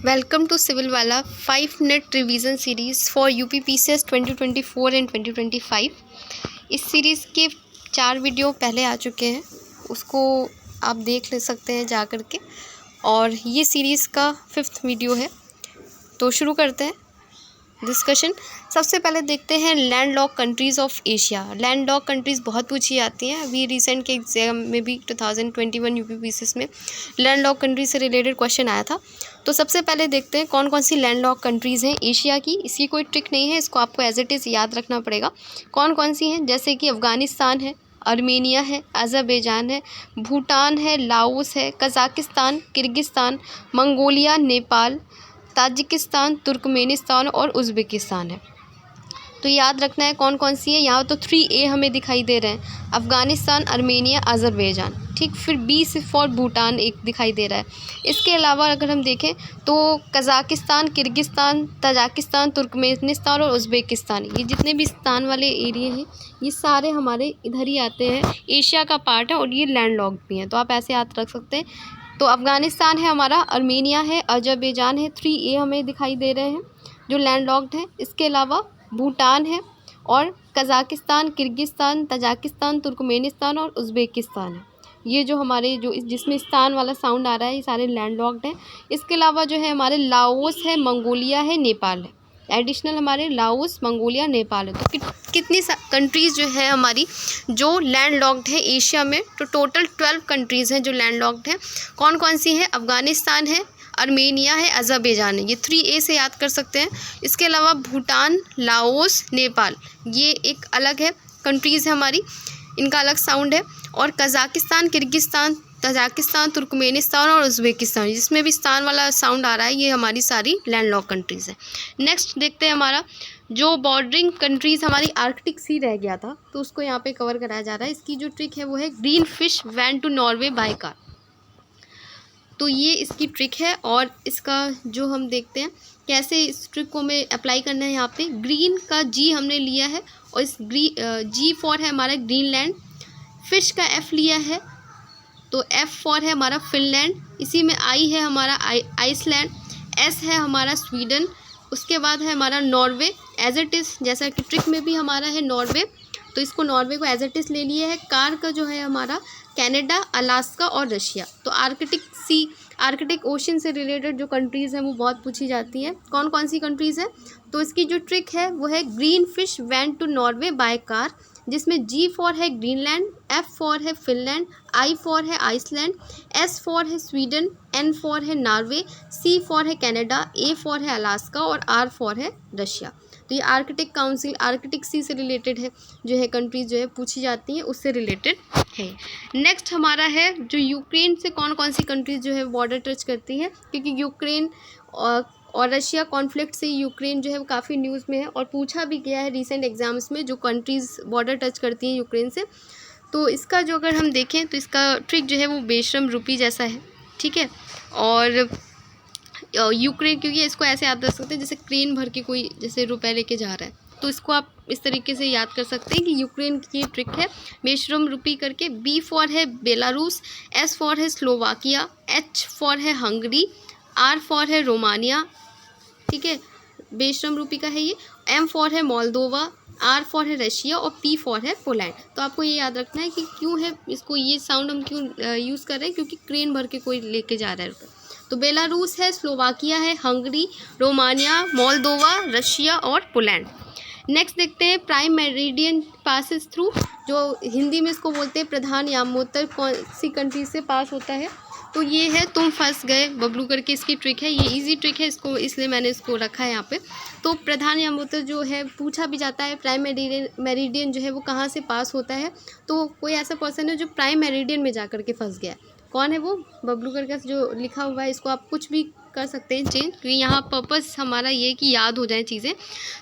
Welcome to civil वाला 5 minute revision series for UPPCS 2024 and 2025। इस series के 4 video पहले आ चुके हैं, उसको आप देख ले सकते हैं जा कर के। और ये सीरीज़ का 5th वीडियो है। तो शुरू करते हैं डिस्कशन। सबसे पहले देखते हैं land lock countries of Asia. Land lock countries बहुत पूछी जाती हैं। अभी रिसेंट के एग्जाम में भी 2021 यूपीपीसीएस में लैंड लॉक कंट्री से रिलेटेड क्वेश्चन आया था। तो सबसे पहले देखते हैं कौन कौन सी लैंड लॉक कंट्रीज़ हैं एशिया की। इसकी कोई ट्रिक नहीं है, इसको आपको एज इट इज़ याद रखना पड़ेगा। कौन कौन सी हैं, जैसे कि अफ़गानिस्तान है, आर्मेनिया है, अज़रबैजान है, भूटान है, लाओस है, Kazakhstan, Kyrgyzstan, Mongolia, Nepal, Tajikistan, Turkmenistan और उज़्बेकिस्तान है। तो याद रखना है कौन कौन सी है। यहाँ तो 3A हमें दिखाई दे रहे हैं, अफ़गानिस्तान, आर्मेनिया, अज़रबैजान, ठीक। फिर B से फॉर भूटान एक दिखाई दे रहा है। इसके अलावा अगर हम देखें तो कज़ाकिस्तान, किर्गिस्तान, ताजिकिस्तान, तुर्कमेनिस्तान और उज़्बेकिस्तान, ये जितने भी स्थान वाले एरिया हैं ये सारे हमारे इधर ही आते हैं, एशिया का पार्ट है और ये लैंड लॉक्ड भी हैं। तो आप ऐसे याद रख सकते हैं। तो अफ़गानिस्तान है हमारा, आर्मेनिया है, अज़रबैजान है, 3A हमें दिखाई दे रहे हैं जो लैंड लॉक्ड है। इसके अलावा भूटान है और कज़ाकिस्तान, किर्गिस्तान, ताजिकिस्तान, तुर्कमेनिस्तान और उज़्बेकिस्तान है। ये जो हमारे जो जिसमें स्थान वाला साउंड आ रहा है ये सारे लैंड लॉक्ड हैं। इसके अलावा जो है हमारे लाओस है, मंगोलिया है, नेपाल है। एडिशनल हमारे लाओस, मंगोलिया, नेपाल है। तो कितनी कंट्रीज़ जो है हमारी जो लैंड लॉक्ड है एशिया में, तो टोटल 12 कंट्रीज़ हैं जो लैंड लॉक्ड हैं। कौन कौन सी हैं? अफ़गानिस्तान है, आर्मेनिया है, अज़रबैजान है, ये 3A से याद कर सकते हैं। इसके अलावा भूटान, लाओस, नेपाल, ये एक अलग है कंट्रीज़ है हमारी, इनका अलग साउंड है। और कज़ाकिस्तान, किर्गिस्तान, ताजिकिस्तान, तुर्कमेनिस्तान और उज़्बेकिस्तान, जिसमें भी स्थान वाला साउंड आ रहा है, ये हमारी सारी लैंड लॉक कंट्रीज़ हैं। नेक्स्ट देखते हैं हमारा जो बॉर्डरिंग कंट्रीज़ हमारी आर्कटिक सी रह गया था, तो उसको यहाँ पे कवर कराया जा रहा है। इसकी जो ट्रिक है वो है green fish went to Norway by car. तो ये इसकी ट्रिक है और इसका जो हम देखते हैं कैसे इस ट्रिक को हमें अप्लाई करना है। यहाँ पे ग्रीन का G हमने लिया है और इस G फॉर है हमारा ग्रीनलैंड, फिश का F लिया है तो F फॉर है हमारा फिनलैंड, इसी में I है हमारा आइसलैंड, S है हमारा स्वीडन, उसके बाद है हमारा नॉर्वे एज इट इज़, जैसा कि ट्रिक में भी हमारा है नॉर्वे, तो इसको नॉर्वे को एज इट इज़ ले लिए है। कार का जो है हमारा कनाडा, अलास्का और रशिया। तो आर्कटिक ओशन से रिलेटेड जो कंट्रीज़ हैं वो बहुत पूछी जाती हैं। कौन कौन सी कंट्रीज़ हैं? तो इसकी जो ट्रिक है वो है green fish went to Norway by car, जिसमें G फॉर है ग्रीनलैंड, F फॉर है फिनलैंड, I फॉर है आइसलैंड, S फॉर है स्वीडन, N फॉर है नॉर्वे, C फॉर है कनाडा, A फॉर है अलास्का और R फॉर है रशिया। तो ये आर्कटिक काउंसिल, आर्कटिक सी से रिलेटेड है, जो है कंट्रीज जो है पूछी जाती हैं उससे रिलेटेड है। नेक्स्ट हमारा है जो यूक्रेन से कौन कौन सी कंट्रीज जो है बॉर्डर टच करती हैं, क्योंकि यूक्रेन और रशिया कॉन्फ्लिक्ट से यूक्रेन जो है वो काफ़ी न्यूज़ में है और पूछा भी गया है रिसेंट एग्जाम्स में, जो कंट्रीज़ बॉर्डर टच करती हैं यूक्रेन से। तो इसका जो अगर हम देखें तो इसका ट्रिक जो है वो बेशरम रुपी जैसा है, ठीक है। और यूक्रेन, क्योंकि इसको ऐसे याद रख सकते हैं जैसे क्रेन भर के कोई जैसे रुपए लेके जा रहा है, तो इसको आप इस तरीके से याद कर सकते हैं कि यूक्रेन की ट्रिक है बेशरम रुपी करके। B फॉर है बेलारूस, S फॉर है स्लोवाकिया, H फॉर है हंगरी, R फॉर है रोमानिया, ठीक है, बेशरम रूपी का है ये। M फॉर है मोल्दोवा, R फॉर है रशिया और P फॉर है पोलैंड। तो आपको ये याद रखना है कि क्यों है इसको ये साउंड हम क्यों यूज़ कर रहे हैं, क्योंकि क्रेन भर के कोई लेके जा रहा है रुपये। तो बेलारूस है, स्लोवाकिया है, हंगरी, रोमानिया, मोल्दोवा, रशिया और पोलैंड। नेक्स्ट देखते हैं प्राइम मेरिडियन पासिस थ्रू, जो हिंदी में इसको बोलते हैं प्रधान यामोत्तर, कौन सी कंट्री से पास होता है? तो ये है तुम फंस गए बबलू करके इसकी ट्रिक है। ये इजी ट्रिक है, इसको इसलिए मैंने इसको रखा है यहाँ पे। तो प्रधान यामोत्तर जो है पूछा भी जाता है, प्राइम मेरिडियन जो है वो कहाँ से पास होता है। तो कोई ऐसा पर्सन है जो प्राइम मेरिडियन में जा कर के फंस गया, कौन है वो? बबलू करके जो लिखा हुआ है, इसको आप कुछ भी कर सकते हैं चेंज, क्योंकि यहाँ पर्पस हमारा ये कि याद हो जाए चीज़ें।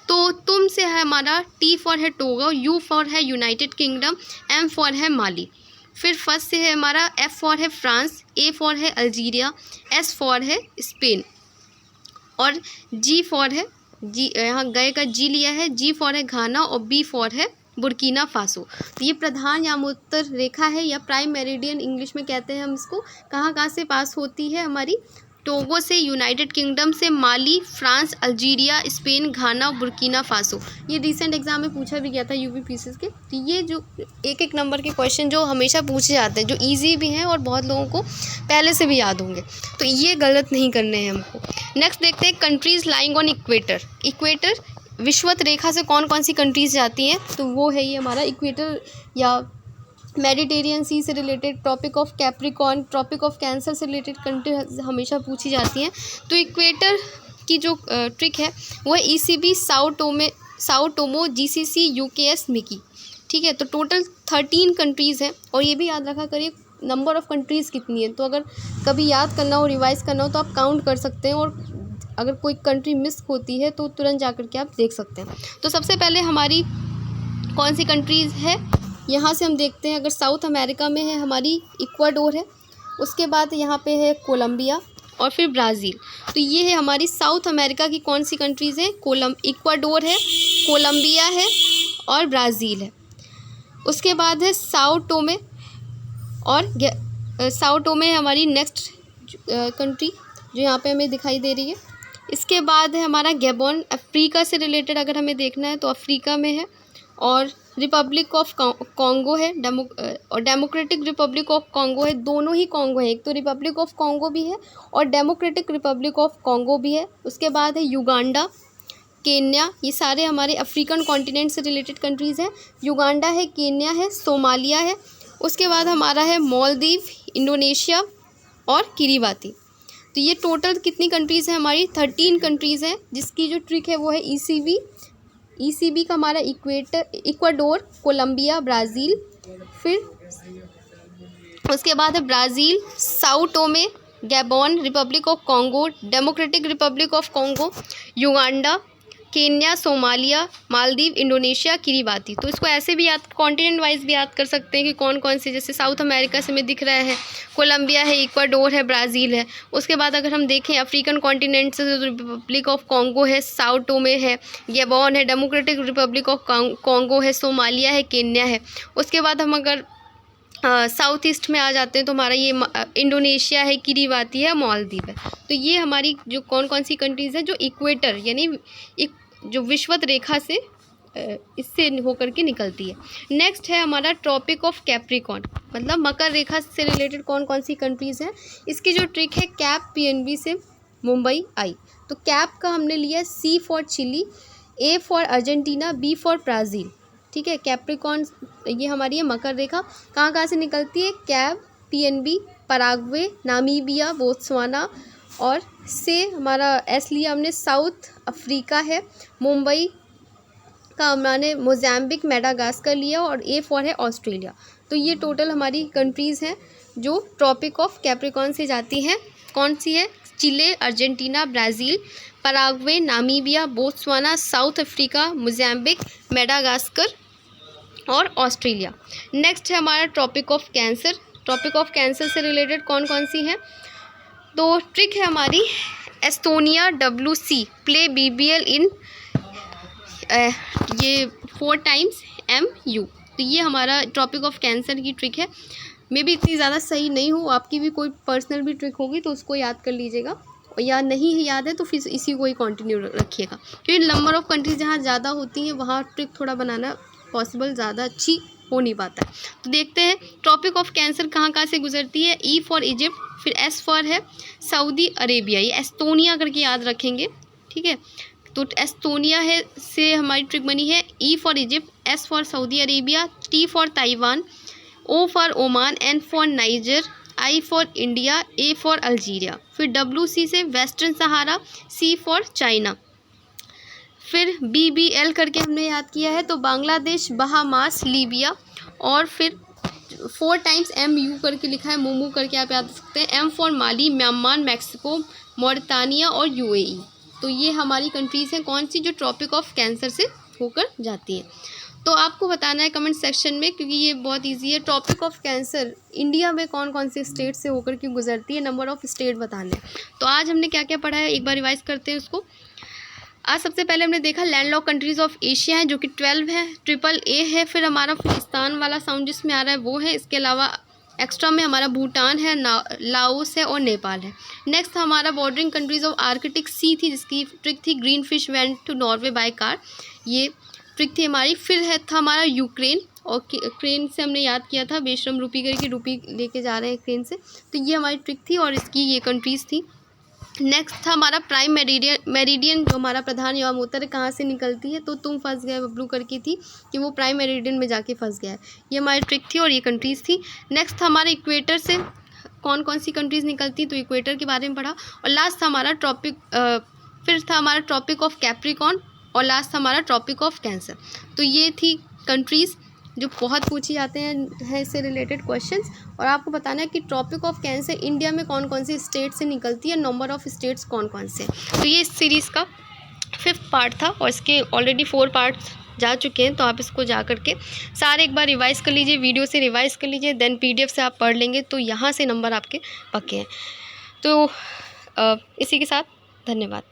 तो तुम से है हमारा T फॉर है टोगो, U फॉर है यूनाइटेड किंगडम, M फॉर है माली। फिर फर्स्ट से है हमारा F फॉर है फ्रांस, A फॉर है अल्जीरिया, S फॉर है स्पेन और G फॉर है यहाँ गए का G लिया है, G फॉर है घाना और B फॉर है बुर्किना फासो। तो ये प्रधान यामोत्तर रेखा है या प्राइम मेरिडियन इंग्लिश में कहते हैं हम इसको। कहाँ कहाँ से पास होती है हमारी? टोगो से, यूनाइटेड किंगडम से, माली, फ्रांस, अल्जीरिया, स्पेन, घाना, बुर्किना फासो। ये रिसेंट एग्जाम में पूछा भी गया था यूपीपीसीएस के। तो ये जो एक एक नंबर के क्वेश्चन जो हमेशा पूछे जाते हैं, जो ईजी भी हैं और बहुत लोगों को पहले से भी याद होंगे, तो ये गलत नहीं करने हैं हमको। नेक्स्ट देखते हैं countries lying on equator. Equator विषुवत रेखा से कौन कौन सी कंट्रीज़ जाती हैं, तो वो है ये हमारा इक्वेटर या मेडिटेरियन सी से related, Tropic of Capricorn, Tropic of Cancer से रिलेटेड कंट्री हमेशा पूछी जाती हैं। तो इक्वेटर की जो ट्रिक है वो है ECB, Sao Tomo, GCC, UKS, Mickey. ठीक है, तो टोटल 13 कंट्रीज़ हैं और ये भी याद रखा करिए नंबर ऑफ़ कंट्रीज़ कितनी है। तो अगर कभी याद करना हो, रिवाइज़ करना हो, तो आप काउंट कर सकते हैं और अगर कोई कंट्री मिस होती है तो तुरंत जा कर के आप देख सकते हैं। तो सबसे पहले हमारी कौन सी कंट्रीज़ है यहाँ से हम देखते हैं। अगर साउथ अमेरिका में है हमारी इक्वाडोर है, उसके बाद यहाँ पे है कोलंबिया और फिर ब्राज़ील। तो ये है हमारी साउथ अमेरिका की कौन सी कंट्रीज़ हैं, इक्वाडोर है, कोलंबिया है और ब्राज़ील है। उसके बाद है साओ टोमे है हमारी नेक्स्ट कंट्री जो यहाँ पे हमें दिखाई दे रही है। इसके बाद है हमारा गैबोन, अफ्रीका से रिलेटेड अगर हमें देखना है तो अफ्रीका में है। और रिपब्लिक ऑफ कॉन्गो है, और डेमोक्रेटिक रिपब्लिक ऑफ कॉन्गो है। दोनों ही कॉन्गो है, एक तो रिपब्लिक ऑफ कॉन्गो भी है और डेमोक्रेटिक रिपब्लिक ऑफ कॉन्गो भी है। उसके बाद है युगांडा, केन्या, ये सारे हमारे अफ्रीकन कॉन्टिनेंट से रिलेटेड कंट्रीज़ हैं। युगांडा है, केन्या है, सोमालिया है। उसके बाद हमारा है मालदीव, इंडोनेशिया और किरीबाती। तो ये टोटल कितनी कंट्रीज़ हैं हमारी, 13 कंट्रीज़ हैं, जिसकी जो ट्रिक है वो है ECB का हमारा इक्वाडोर, कोलंबिया, ब्राज़ील। फिर उसके बाद है Brazil, Sao Thome, Gabon, Republic of Congo, democratic Republic of Congo, Uganda, Kenya, Somalia, Maldives, Indonesia, Kiribati. तो इसको ऐसे भी याद, कॉन्टिनेंट वाइज भी याद कर सकते हैं कि कौन कौन से, जैसे साउथ अमेरिका से हमें दिख रहा है कोलंबिया है, इक्वाडोर है, ब्राज़ील है। उसके बाद अगर हम देखें अफ्रीकन कॉन्टिनेंट से तो रिपब्लिक ऑफ कॉन्गो है, साओ टोमे है, गैबोन है, डेमोक्रेटिक रिपब्लिक ऑफ कॉन्गो है, सोमालिया है, केन्या है। उसके बाद हम अगर साउथ ईस्ट में आ जाते हैं तो हमारा ये इंडोनेशिया है, किरीबाती है, मालदीव है। तो ये हमारी जो कौन कौन सी कंट्रीज़ हैं जो इक्वेटर यानी जो विषुवत रेखा से इससे होकर के निकलती है। नेक्स्ट है हमारा ट्रॉपिक ऑफ कैप्रिकॉर्न, मतलब मकर रेखा से रिलेटेड कौन कौन सी कंट्रीज़ हैं। इसकी जो ट्रिक है कैप PNB से मुंबई आई। तो कैप का हमने लिया C for Chile, A for Argentina, B for Brazil. ठीक है, कैप्रिकॉर्न ये हमारी है मकर रेखा, कहाँ से निकलती है, cap PNB, Paraguay, Namibia, Botswana. और से हमारा S लिया हमने साउथ अफ्रीका है, मुंबई का हमने मोज़ैम्बिक, मेडागास्कर लिया और A फॉर है ऑस्ट्रेलिया। तो ये टोटल हमारी कंट्रीज़ हैं जो ट्रॉपिक ऑफ कैप्रिकॉर्न से जाती हैं। कौन सी है, Chile, Argentina, Brazil, Paraguay, Namibia, Botswana, South Africa, Mozambique, Madagascar और ऑस्ट्रेलिया। नेक्स्ट है हमारा Tropic of Cancer. Tropic of Cancer से रिलेटेड कौन कौन सी हैं, तो ट्रिक है हमारी एस्टोनिया, WC, प्ले BBL इन ये 4 टाइम्स MU। तो ये हमारा ट्रॉपिक ऑफ कैंसर की ट्रिक है। मे भी इतनी ज़्यादा सही नहीं हो, आपकी भी कोई पर्सनल भी ट्रिक होगी तो उसको याद कर लीजिएगा, और या नहीं याद है तो फिर इसी को ही कंटिन्यू रखिएगा, क्योंकि नंबर ऑफ़ कंट्रीज जहाँ ज़्यादा होती हैं वहाँ ट्रिक थोड़ा बनाना पॉसिबल ज़्यादा अच्छी हो नहीं पाता है। तो देखते हैं ट्रॉपिक ऑफ कैंसर कहाँ से गुजरती है। E फॉर इजिप्ट, फिर S फॉर है सऊदी अरेबिया, ये एस्टोनिया करके याद रखेंगे। ठीक है, तो एस्टोनिया है से हमारी ट्रिक बनी है E for Egypt, S for Saudi Arabia, T for Taiwan, O for Oman, N for niger, I for India, A for Algeria. फिर WC से western Sahara, C for China. फिर BBL करके हमने याद किया है तो बांग्लादेश, बहामास, लीबिया। और फिर 4 टाइम्स MU करके लिखा है, मोमू करके आप याद सकते हैं। M for Mali, Myanmar, Mexico, Mauritania और UAE। तो ये हमारी कंट्रीज़ हैं कौन सी जो ट्रॉपिक ऑफ कैंसर से होकर जाती हैं। तो आपको बताना है कमेंट सेक्शन में, क्योंकि ये बहुत इजी है। ट्रॉपिक ऑफ कैंसर इंडिया में कौन कौन से स्टेट से होकर के गुजरती है, नंबर ऑफ़ स्टेट बताने हैं। तो आज हमने क्या क्या पढ़ा है एक बार रिवाइज करते हैं उसको। आज सबसे पहले हमने देखा लैंडलॉक कंट्रीज़ ऑफ एशिया है जो कि 12 है, AAA है। फिर हमारा पाकिस्तान वाला साउंड जिसमें आ रहा है वो है। इसके अलावा एक्स्ट्रा में हमारा भूटान है, लाओस है और नेपाल है। नेक्स्ट हमारा bordering countries of Arctic sea थी, जिसकी ट्रिक थी green fish went to Norway by car, ये ट्रिक थी हमारी। फिर है था हमारा यूक्रेन, और क्रेन से हमने याद किया था बेशरम रूपी करके, रूपी लेके जा रहे हैं क्रेन से, तो ये हमारी ट्रिक थी और इसकी ये कंट्रीज़ थी। नेक्स्ट था हमारा प्राइम मेरिडियन, जो हमारा प्रधान एवं उत्तर कहाँ से निकलती है, तो तुम फंस गए बबलू करके थी कि वो प्राइम मेरिडियन में जाके फंस गया है, ये हमारी ट्रिक थी और ये कंट्रीज़ थी। नेक्स्ट था हमारे इक्वेटर से कौन कौन सी कंट्रीज़ निकलती, तो इक्वेटर के बारे में पढ़ा। और लास्ट था हमारा फिर था हमारा ट्रॉपिक ऑफ कैप्रिकॉर्न, और लास्ट था हमारा ट्रॉपिक ऑफ कैंसर। तो ये थी कंट्रीज़ जो बहुत पूछी जाते हैं इससे रिलेटेड क्वेश्चंस। और आपको बताना है कि ट्रॉपिक ऑफ कैंसर इंडिया में कौन कौन सी स्टेट से निकलती है, नंबर ऑफ़ स्टेट्स कौन कौन से। तो ये इस सीरीज़ का 5th पार्ट था और इसके ऑलरेडी 4 पार्ट्स जा चुके हैं, तो आप इसको जा करके सारे एक बार रिवाइज़ कर लीजिए, वीडियो से रिवाइज़ कर लीजिए, देन PDF से आप पढ़ लेंगे, तो यहाँ से नंबर आपके पक्के हैं। तो इसी के साथ धन्यवाद।